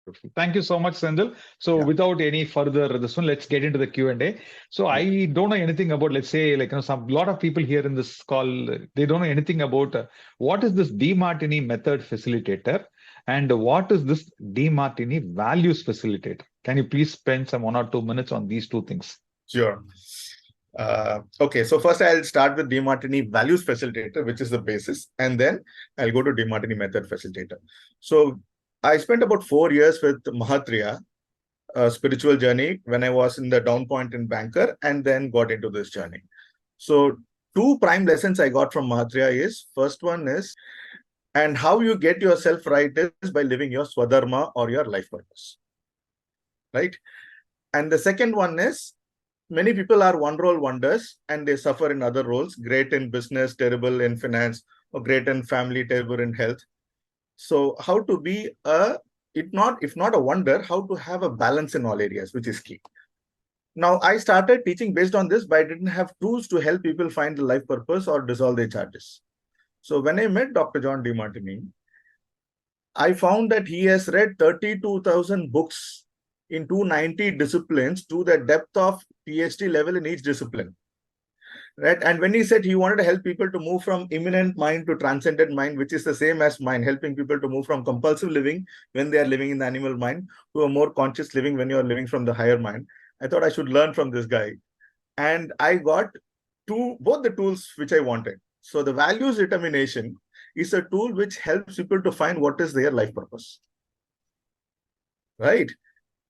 Beautiful. Thank you so much, Senthil. So Yeah. without any further this one, let's get into the Q&A. So Yeah. I don't know anything about, let's say, like, some lot of people here in this call, they don't know anything about what is this Demartini method facilitator and what is this Demartini values facilitator. Can you please spend some 1 or 2 minutes on these two things? Sure. Okay, so first I'll start with Demartini values facilitator, which is the basis, and then I'll go to Demartini method facilitator. So I spent about 4 years with Mahatria, a spiritual journey, when I was in the down point in banker, and then got into this journey. So two prime lessons I got from Mahatria is, first one is, and how you get yourself right is by living your Swadharma or your life purpose, right? And the second one is, many people are one role wonders and they suffer in other roles, great in business, terrible in finance, or great in family, terrible in health. So how to be if not a wonder, how to have a balance in all areas, which is key. Now, I started teaching based on this, but I didn't have tools to help people find the life purpose or dissolve their charges. So when I met Dr. John Demartini, I found that he has read 32,000 books in 290 disciplines to the depth of PhD level in each discipline. Right. And when he said he wanted to help people to move from immanent mind to transcendent mind, which is the same as mind, helping people to move from compulsive living when they are living in the animal mind to a more conscious living when you are living from the higher mind, I thought I should learn from this guy. And I got both the tools which I wanted. So the values determination is a tool which helps people to find what is their life purpose. Right.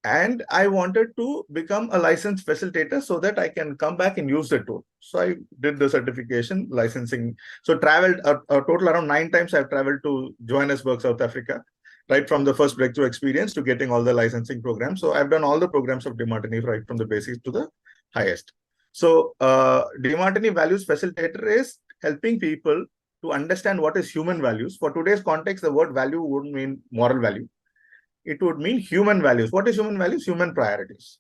And I wanted to become a licensed facilitator so that I can come back and use the tool. So I did the certification, licensing. So traveled a total around 9 times. I've traveled to Johannesburg, South Africa, right from the first breakthrough experience to getting all the licensing programs. So I've done all the programs of Demartini, right from the basics to the highest. So Demartini values facilitator is helping people to understand what is human values. For today's context, the word value wouldn't mean moral value. It would mean human values. What is human values? Human priorities.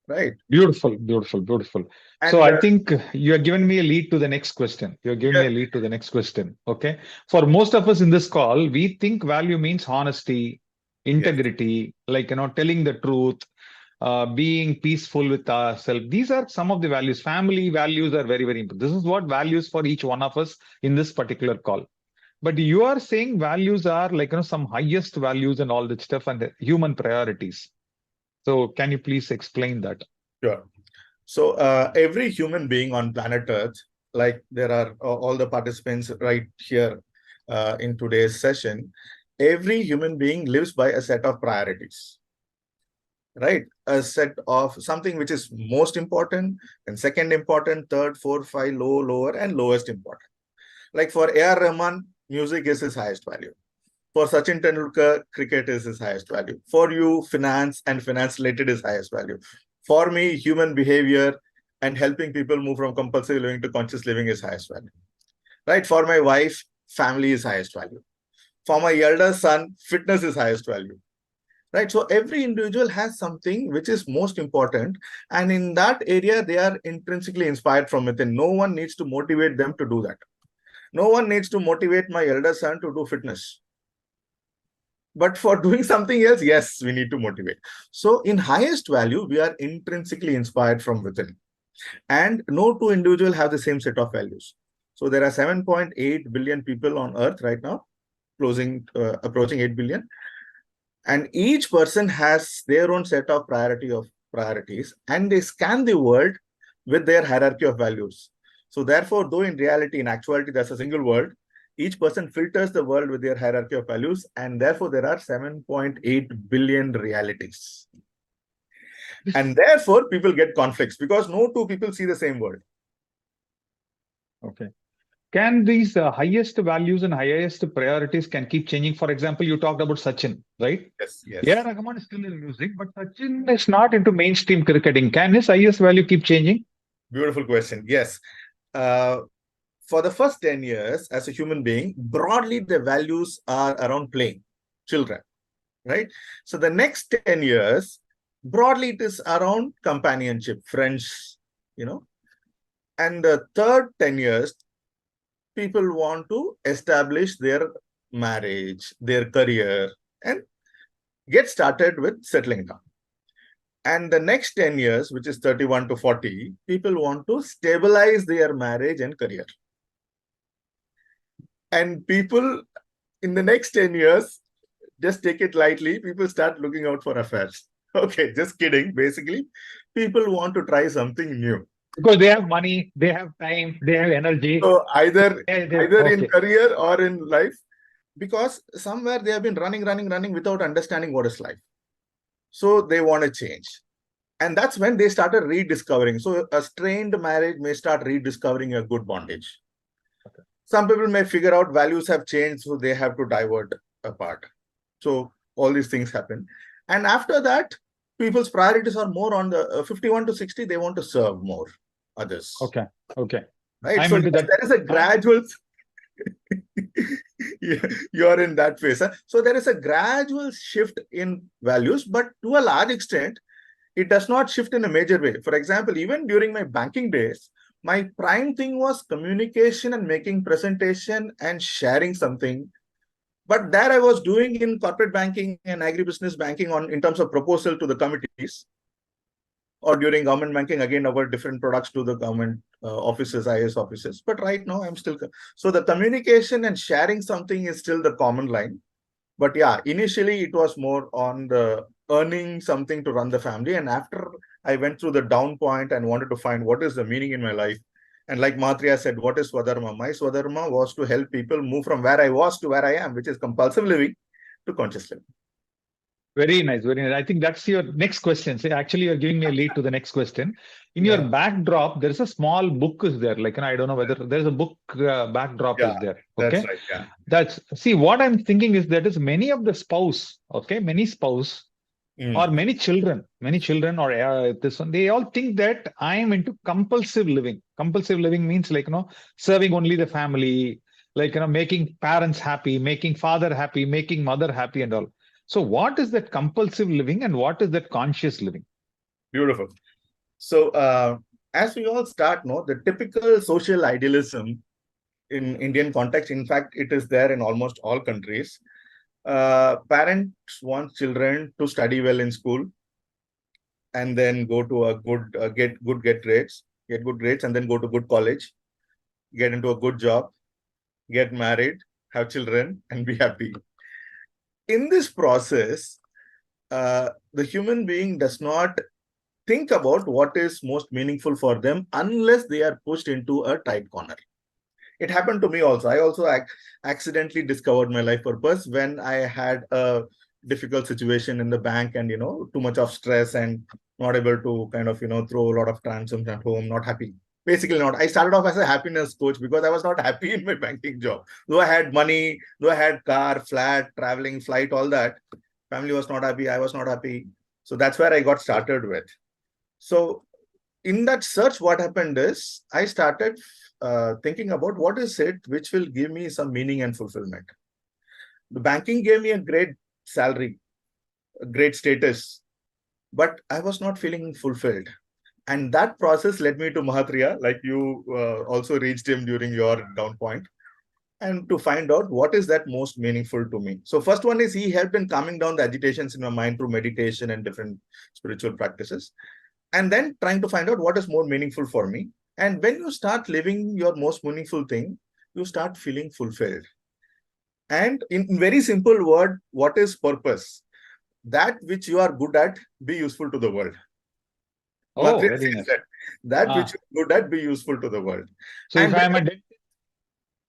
Right. Beautiful, beautiful, beautiful. So And I think you are giving me a lead to the next question. You're giving me yeah, a lead to the next question. Okay. For most of us in this call, we think value means honesty, yes, integrity, like, telling the truth, being peaceful with ourselves. These are some of the values. Family values are very, very important. This is what values for each one of us in this particular call. But you are saying values are like, some highest values and all that stuff and the human priorities. So can you please explain that? sure. So every human being on planet Earth, like there are all the participants right here in today's session, every human being lives by a set of priorities. Right, a set of something which is most important, and second important, third, fourth, five, lower, and lowest important. Like for A.R. Rahman, music is his highest value. For Sachin Tendulkar, cricket is his highest value. For you, finance and finance related is highest value. For me, human behavior and helping people move from compulsive living to conscious living is highest value. Right? For my wife, family is highest value. For my elder son, fitness is highest value. Right? So every individual has something which is most important. And in that area, they are intrinsically inspired from within. No one needs to motivate them to do that. No one needs to motivate my elder son to do fitness. But for doing something else, yes, we need to motivate. So in highest value, we are intrinsically inspired from within. And no two individuals have the same set of values. So there are 7.8 billion people on Earth right now, approaching 8 billion. And each person has their own set of priorities, and they scan the world with their hierarchy of values. So therefore, though in reality, in actuality, there's a single world, each person filters the world with their hierarchy of values, and therefore there are 7.8 billion realities. And therefore, people get conflicts because no two people see the same world. Okay. Can these highest values and highest priorities can keep changing? For example, you talked about Sachin, right? Yes, Yeah, yes. Rahman is still in music, but Sachin is not into mainstream cricketing. Can his highest value keep changing? Beautiful question. Yes. Uh, for the first 10 years, as a human being, broadly, the values are around playing, children, right? So the next 10 years, broadly, it is around companionship, friends, you know. And the third 10 years, people want to establish their marriage, their career, and get started with settling down. And the next 10 years, which is 31 to 40, people want to stabilize their marriage and career. And people in the next 10 years, just take it lightly, people start looking out for affairs. Okay, just kidding. Basically, people want to try something new. Because they have money, they have time, they have energy. So either in Okay. career or in life, because somewhere they have been running without understanding what is life. So they want to change. And that's when they started rediscovering. So a strained marriage may start rediscovering a good bondage. Okay. Some people may figure out values have changed, so they have to divert apart. So all these things happen. And after that, people's priorities are more on the 51 to 60, they want to serve more others. Okay. Okay. Right. I'm so into that. there is a gradual you're in that phase. Huh? So there is a gradual shift in values, but to a large extent, it does not shift in a major way. For example, even during my banking days, my prime thing was communication and making presentation and sharing something. But there I was doing in corporate banking and agribusiness banking in terms of proposal to the committees, or during government banking, again, our different products to the government offices, IAS offices. But right now I'm still, so the communication and sharing something is still the common line. But yeah, initially it was more on the earning something to run the family. And after I went through the down point and wanted to find what is the meaning in my life. And like Mathriya said, what is Swadharma? My Swadharma was to help people move from where I was to where I am, which is compulsive living to conscious living. Very nice, very nice. I think that's your next question. See, actually, you're giving me a lead to the next question. In your backdrop, there is a small book is there. Like, I don't know whether there's a book backdrop is there. Okay. That's right. Yeah. That's, see, what I'm thinking is that is many of the spouse, okay, many spouse or many children or this one, they all think that I am into compulsive living. Compulsive living means like, serving only the family, like, making parents happy, making father happy, making mother happy and all. So what is that compulsive living and what is that conscious living? Beautiful. So as we all start, the typical social idealism in Indian context, in fact, it is there in almost all countries. Parents want children to study well in school and then go to a good, get good grades, and then go to good college, get into a good job, get married, have children, and be happy. In this process, the human being does not think about what is most meaningful for them unless they are pushed into a tight corner. It happened to me also. I also accidentally discovered my life purpose when I had a difficult situation in the bank and, too much of stress and not able to kind of, throw a lot of tantrums at home, not happy. Basically not. I started off as a happiness coach because I was not happy in my banking job. Though I had money, though I had car, flat, traveling, flight, all that, family was not happy. I was not happy. So that's where I got started with. So in that search, what happened is I started thinking about what is it which will give me some meaning and fulfillment. The banking gave me a great salary, a great status, but I was not feeling fulfilled. And that process led me to Mahatriya, like you also reached him during your down point, and to find out what is that most meaningful to me. So first one is he helped in calming down the agitations in my mind through meditation and different spiritual practices. And then trying to find out what is more meaningful for me. And when you start living your most meaningful thing, you start feeling fulfilled. And in very simple word, what is purpose? That which you are good at, be useful to the world. Oh, very nice. That which you are good at, be useful to the world. So and if I am a dentist,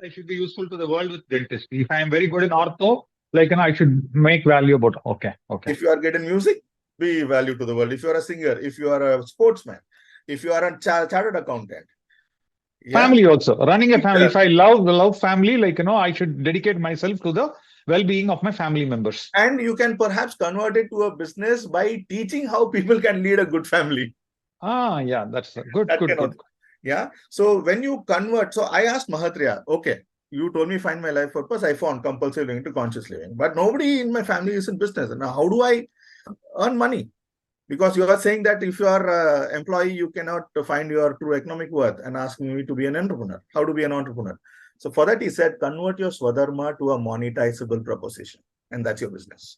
I should be useful to the world with dentist. If I am very good in ortho, like, I should make value about, okay. If you are good in music, be value to the world. If you are a singer, if you are a sportsman, if you are a chartered accountant. Family also, running a family. If I love family, like, I should dedicate myself to the well-being of my family members. And you can perhaps convert it to a business by teaching how people can lead a good family. Yeah, that's good. Yeah. So when you convert, so I asked Mahatriya, okay, you told me find my life purpose. I found compulsive living to conscious living, but nobody in my family is in business. Now, how do I earn money? Because you are saying that if you are an employee, you cannot find your true economic worth, and asking me to be an entrepreneur. How to be an entrepreneur? So for that, he said, convert your Swadharma to a monetizable proposition. And that's your business.